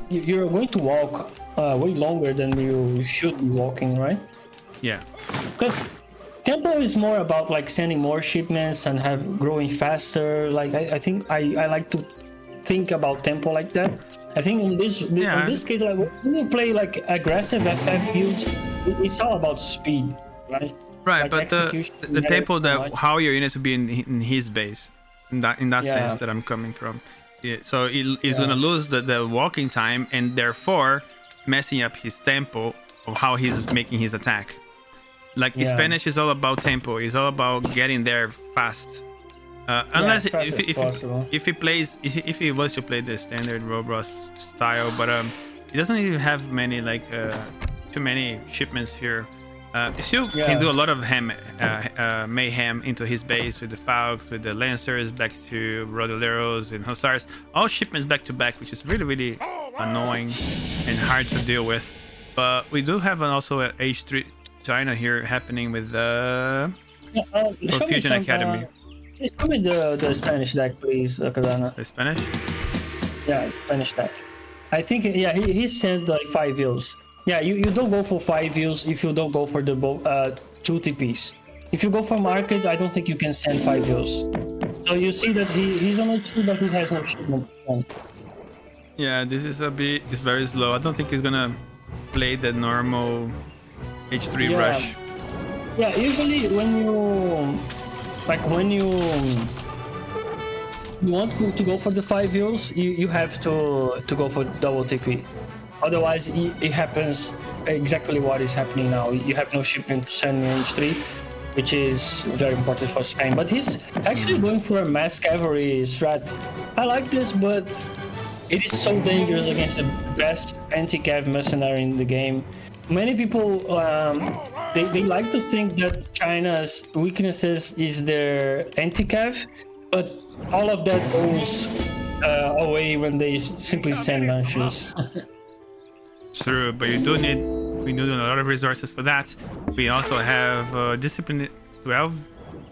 you're going to walk way longer than you should be walking, right? Yeah. Because tempo is more about like sending more shipments and have growing faster. Like I think I like to think about tempo like that. I think in this case, like when you play like aggressive FF builds, it's all about speed, right? Right, Like but the execution tempo that much. how your units will be in his base, in that Yeah. sense that I'm coming from. Yeah, so he's gonna lose the walking time and therefore messing up his tempo of how he's making his attack. Like Spanish is all about tempo. It's all about getting there fast. Unless as fast as possible. if he was to play the standard Robros style, but he doesn't even have many like too many shipments here. He still can do a lot of mayhem into his base with the Falcons, with the Lancers, back to Rodoleros and Hussars. All shipments back to back, which is really, really annoying and hard to deal with. But we do have also an H3 China here happening with the Fusion Academy. Please show me the Spanish deck, please, Kavern. The Spanish? Yeah, Spanish deck. I think he sent like 5 views. Yeah, you don't go for 5 views if you don't go for the 2 TPs. If you go for market, I don't think you can send 5 views. So you see that he's on H2, but he has no shipment. Yeah, this is it's very slow. I don't think he's gonna play the normal H3 rush. Yeah, usually when you want to go for the 5 views, you have to go for double TP. Otherwise, it happens exactly what is happening now. You have no shipment to send in H3, which is very important for Spain. But he's actually going for a mass cavalry strat. I like this, but it is so dangerous against the best anti-cav mercenary in the game. Many people they like to think that China's weaknesses is their anti-cav, but all of that goes away when they simply send launches. True, but we do need a lot of resources for that. We also have Discipline 12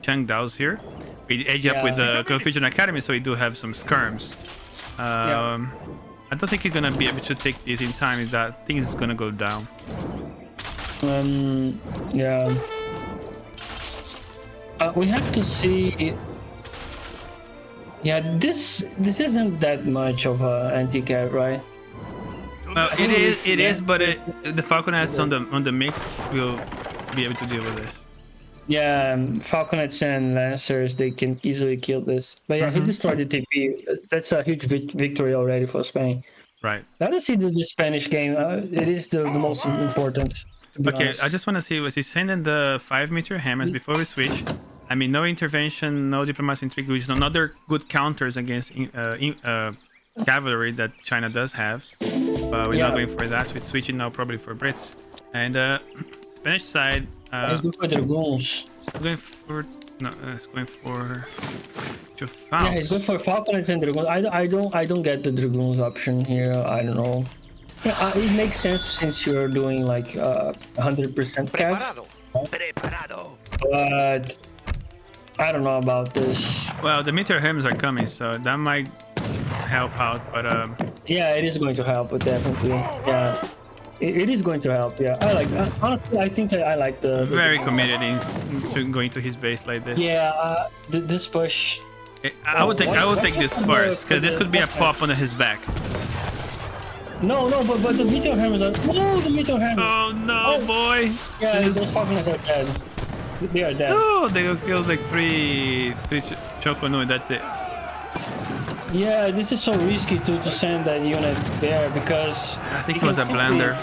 Changdaos here. We age up with the Confusion Academy, so we do have some skirms. I don't think he's gonna be able to take this in time. Is that things is gonna go down? Yeah. We have to see. Yeah, this isn't that much of an anti-cav, right? It is, but the Falconets on the mix will be able to deal with this. Yeah, Falconets and Lancers, they can easily kill this. But yeah, he destroyed the TP. That's a huge victory already for Spain. Right. Let us see the Spanish game. It is the most important. To be Okay, honest. I just want to see, was he sending the 5-meter hammers before we switch? I mean, no intervention, no diplomacy intrigue, which is another good counters against cavalry that China does have. But we're not going for that. We're switching now probably for Brits. And Spanish side, Let's go for dragoons. going for no, it's going for Yeah, Falcons. he's going for falcons and dragoons. I don't get the dragoons option here. I don't know. Yeah, it makes sense since you're doing like 100% cav, Preparado. but I don't know about this. Well, the meteor hammers are coming, so that might help out. But Yeah, it is going to help, but definitely. Yeah, it is going to help. Yeah, I like. Honestly, I think I like the very committed to going to his base like this. Yeah, this push. I would take this happened first because for this the could be a Kombat? pop on his back. No, but the meteor hammers are. No, the meteor hammers. Oh no, Oh. boy! Yeah, those falcons are dead. They are dead. Oh, they will kill like three Chocono, and that's it. Yeah, this is so risky to send that unit there because I think you it was a can simply- blunder.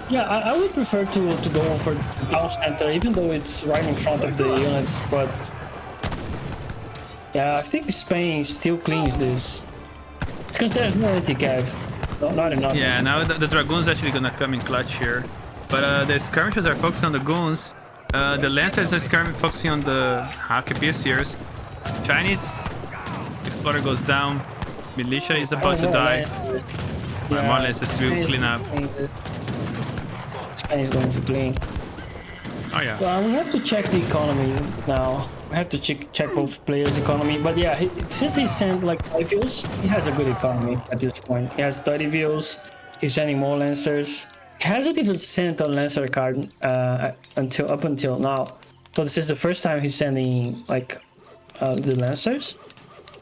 Yeah, I would prefer to go for town center, even though it's right in front of the units. But yeah, I think Spain still cleans this because there's no anti-cav, not enough. Yeah, now the Dragoon's actually gonna come in clutch here. But the skirmishers are focusing on the goons. The Lancers are focusing on the Hakepiers. Chinese Explorer goes down. Militia is about to die. More or less, it's will clean up. Spain is going to clean. Oh yeah. Well, we have to check the economy now. We have to check both players' economy. But yeah, since he sent like 5 views, he has a good economy at this point. He has 30 views. He's sending more Lancers. He hasn't even sent a Lancer card up until now. So this is the first time he's sending like the Lancers.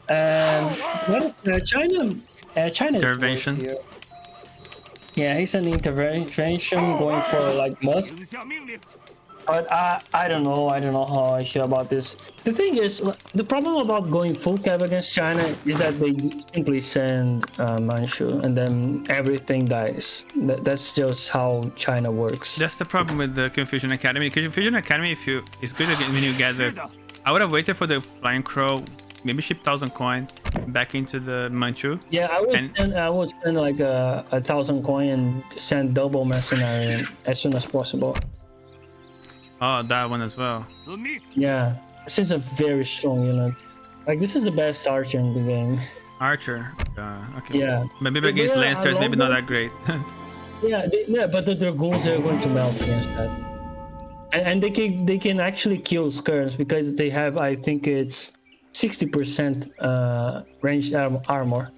And China is Intervention. worse here. Yeah, he's sending intervention, going for like Musk. 等下命令。 But I don't know. I don't know how I feel about this. The thing is, the problem about going full cav against China is that they simply send Manchu and then everything dies. That's just how China works. That's the problem with the Confusion Academy. Confusion Academy, is good when you gather. I would have waited for the Flying Crow, maybe ship 1,000 coin back into the Manchu. Yeah, I would spend like 1,000 coin and send double mercenary as soon as possible. Oh, that one as well. 遵命。 Yeah, this is a very strong unit. Like this is the best archer in the game. Archer. Okay. Yeah. Maybe Yeah, against I Lancers, love maybe not them. that great. Yeah, but the dragoons are going to melt against that, and they can actually kill skirms because they have, I think it's 60% ranged armor.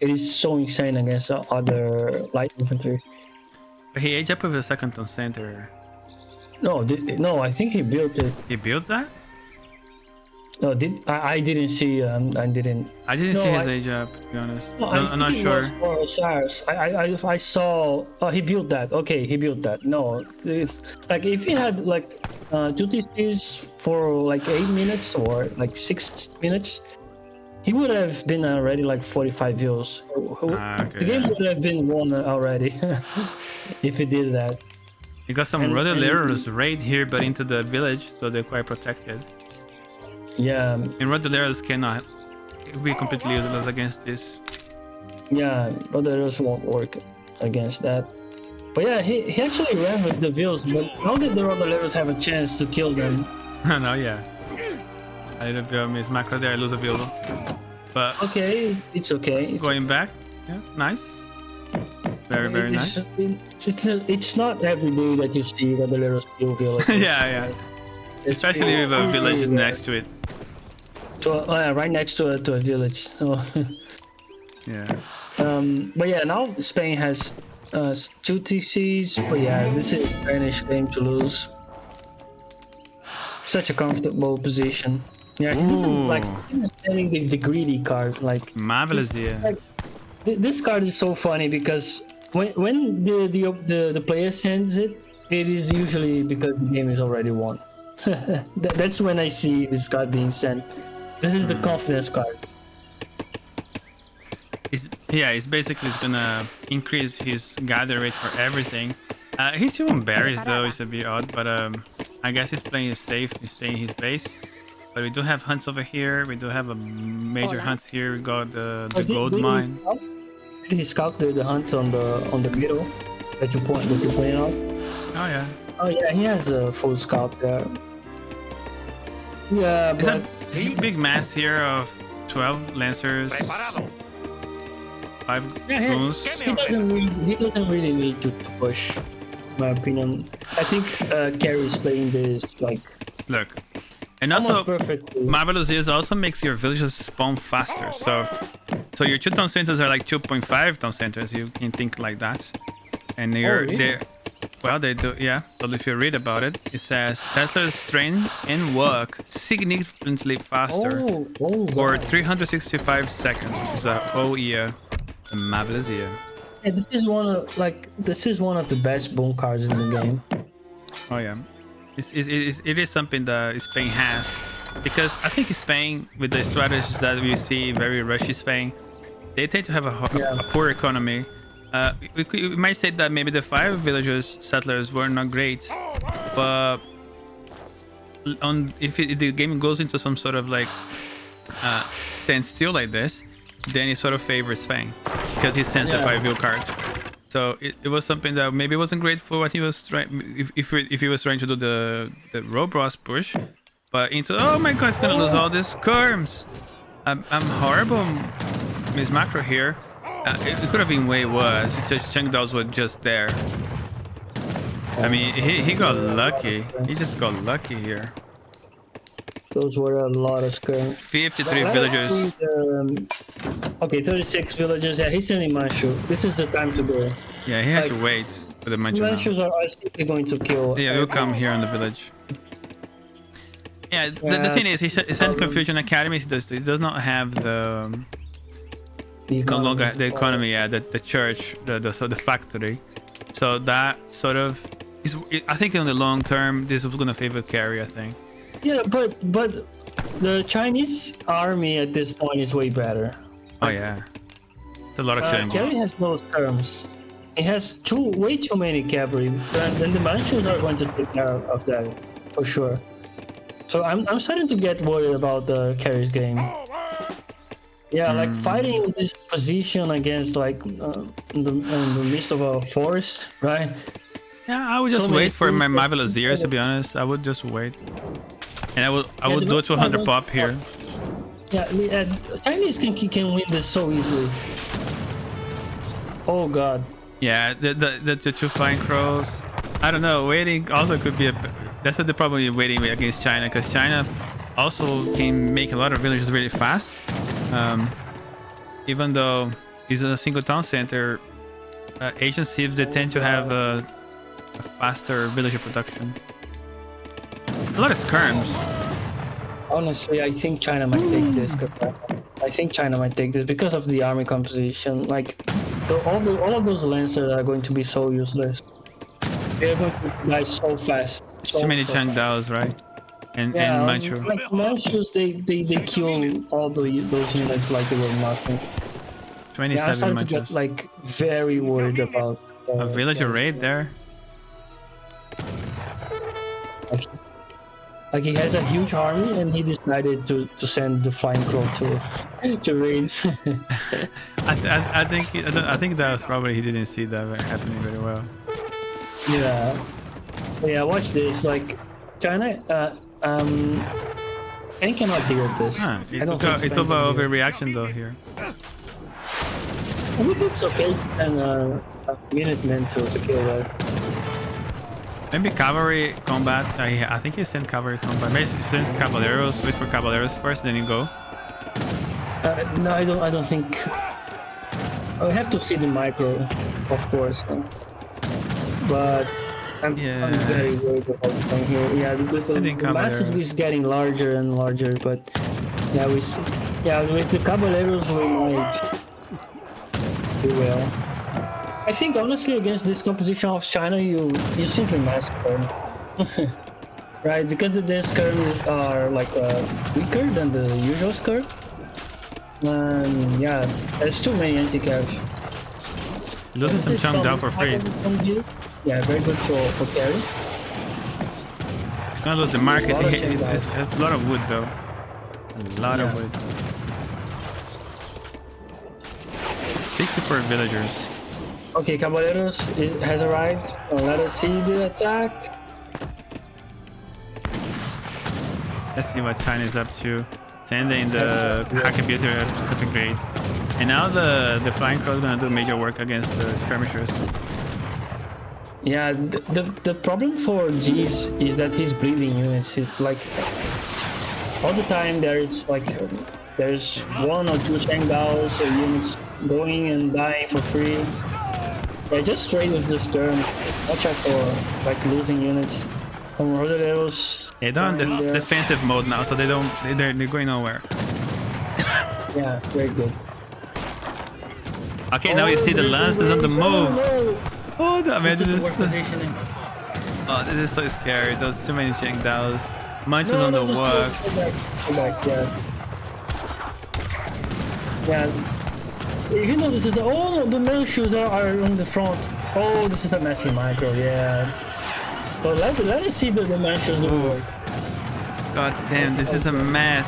It is so insane against other light infantry. But he aged up with a second on center. No, I think he built it. He built that? No, I didn't see. I didn't. I didn't No, see his I- age up, to be honest. No, I'm not think it sure. was for Osiris. I saw. Oh, he built that. Okay, he built that. No, like if he had like 2 TCs for like 8 minutes or like 6 minutes, he would have been already like 45 views. Okay, The game yeah. would have been won already if he did that. You got some and- Rodoleros raid here, but into the village, so they're quite protected. Yeah, And Rodoleros cannot be completely useless against this. yeah, but the others won't work against that. But yeah, he actually ran with the views, but how did the Rodoleros have a chance to kill them? No, yeah. I did a miss macro there, I lose a velo. But Okay, it's okay. It's going back, yeah, nice. Very, very nice. It's not every day that you see Rodoleros kill villages. Yeah. Especially with a village next to it. Right next to a village. So, Yeah. but yeah, now Spain has 2 TCs. But yeah, this is Spanish game to lose. Such a comfortable position. Yeah, he's even, like even sending the greedy card. Like Marvelous, yeah. like, this card is so funny because when the player sends it, it is usually because the game is already won. That's when I see this card being sent. This is the confidence card. He's basically gonna increase his gather rate for everything. He's using berries though, it's a bit odd, but I guess he's playing it safe. He's staying in his base. But we do have hunts over here. We do have a major hunts here. We got the gold mine. Did he scout the hunt on the middle that you pointed out? Oh yeah. Oh yeah, he has a full scout there. Yeah, There's but a big mass here of 12 lancers, Preparado. 5 yeah, goons. he doesn't really need to push. In my opinion, I think Carey is playing this like Look, and almost also perfectly. Marvelous Ears also makes your villages spawn faster. So your 2 town centers are like 2.5 town centers. You can think like that, and really? well, they do, yeah. So if you read about it, it says settlers train and work significantly faster for God. 365 seconds, which is a whole year. A marvelous year. Yeah, this is one of the best boon cards in the game. Oh yeah, it is something that Spain has, because I think Spain, with the strategies that we see, very rushy Spain, they tend to have a poor economy. We might say that maybe the 5 villagers settlers were not great, but if the game goes into some sort of like standstill like this, then it sort of favors Spain because he sends the 5 view card. So it was something that maybe wasn't great for what he was trying. If he was trying to do the Robros push, but into, oh my god, it's gonna lose all these skirms. I'm horrible, Miss Macro here. It could have been way worse. It's just chunk dolls were just there. I mean, he got lucky. He just got lucky here. Those were a lot of skirms. 53 villagers. Okay, 36 villagers. Yeah, he's sending Manchu. This is the time to go. Yeah, he has to wait for the Manchu now. Manchus are simply going to kill. Yeah, he'll come here in the village. Yeah, the thing is, he sent Confusion Academy. He does not have the no longer the economy. Yeah, the church, the factory. So that sort of is. I think in the long term, this is going to favor Carey. I think. Yeah, but the Chinese army at this point is way better. Oh yeah, it's a lot of changes. Carey has no skirms. He has way too many cavalry, and the Manchus are going to take care of that for sure. So I'm starting to get worried about the Carey's game. Yeah, like fighting this position against like in the midst of a forest, right? Yeah, I would just wait for my marvelous ears. To be honest, I would just wait, and I would go to 100 pop here. Yeah, Chinese can win this so easily. Oh god. Yeah, the 2 flying crows. I don't know. Waiting also could be a. That's the problem with waiting against China, because China also can make a lot of villages really fast. Even though it's a single town center, agencies they tend to have a faster villager production. A lot of skirms. Honestly, I think China might take this. I think China might take this because of the army composition. Like, all of those lancers are going to be so useless. They're going to die so fast. Too many Chang Daos, right? And Manchu. Like Manchus, they kill all those units like they were nothing. 27 I'm starting Manchus. to get like very worried about A villager raid there. Like he has a huge army and he decided to send the flying crow to raid. I think that was probably he didn't see that happening very well. Yeah, watch this. Like China, I cannot deal with this. It took an overreaction though here. I think it's okay and a Minutemen to kill that. Maybe cavalry combat. I think he sent cavalry combat. Maybe he sends caballeros. Wait for caballeros first, then you go. No, I don't think. I have to see the micro, of course. But I'm very worried about going here. Yeah, the masses is getting larger and larger, but with the caballeros we might do well. I think honestly against this composition of China, you simply massacre, right? Because the skirms are like weaker than the usual skirm. And yeah, there's too many anti-cav. Losing some chunk down for free. Yeah, very good for Carey. It's gonna lose the market. A lot of It's a lot of wood though. A lot of Yeah. wood. 64 villagers. Okay, Caballeros has arrived. Let us see the attack. Let's see what China is up to. Sending the Hakabuser at the grade. And now the Flying Crow is gonna do major work against the skirmishers. Yeah, the problem for G's is that he's bleeding units. It's like all the time there's 1 or 2 Shangdaos or units going and dying for free. Yeah, just trade with this turn. Watch out for like losing units. From Rodoleros. They don't have defensive mode now, so they're going nowhere. Yeah, very good. Okay, now you see the lances on the move. Oh, imagine This this. is the work positioning. Oh, this is so scary. There's too many Shangdaos. Munches on the just walk. Go back, yeah. Yeah. You know this is oh the mail shoes are on the front. Oh, this is a messy micro, yeah. So let us see the mail shoes do work. God damn, this is a mess.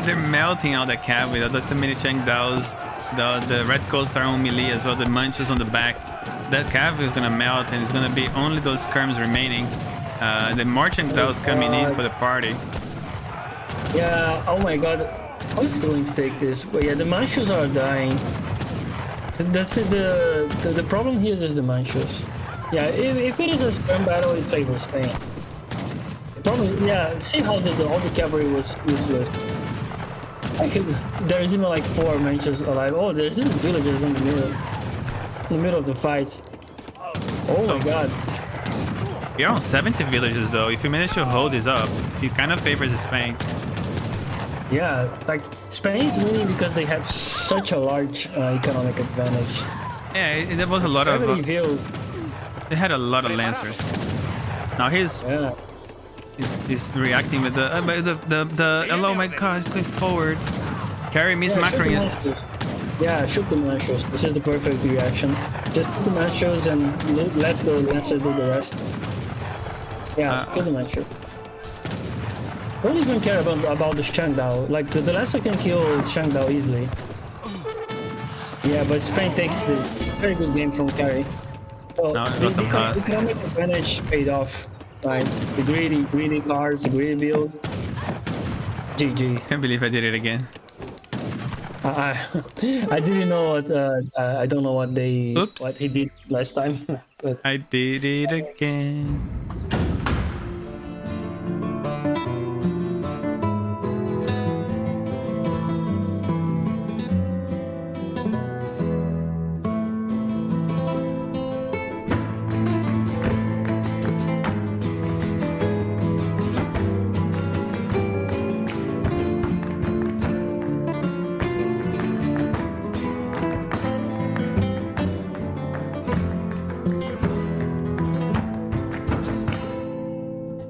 They're melting out the cav with the mini Shangdaos. The red coats are on melee as well. The munches on the back. That cav is gonna melt, and it's gonna be only those skirms remaining. The more Shangdaos coming in for the party. Yeah, oh my god. I was going to take this, but yeah, the manchus are dying. That's the problem here is the manchus. Yeah, if it is a scrum battle, it favors Spain. The problem is, yeah, see how all the cavalry was useless. There's even like 4 manchus alive. Oh, there's even villagers in the middle of the fight. Oh my god. You're on 70 villages though. If you manage to hold this up, it kind of favors Spain. Yeah, like Spain's winning because they have such a large economic advantage. Yeah, there was a lot of. 70 views. They had a lot of lancers. Now he's reacting with the oh my god, it's going forward. Carey means macroing it. Yeah, shoot the manchus. This is the perfect reaction. Just shoot the manchus and let the lancer do the rest. Yeah, kill the manchus. Don't even care about the Shangdao. Like the lancer can kill Shangdao easily. Yeah, but Spain takes this. Very good game from Carey. Well, No, the economic advantage paid off. Right, the greedy cards, the greedy build. GG. Can't believe I did it again. I didn't know what I don't know what Oops. what he did last time, but I did it again.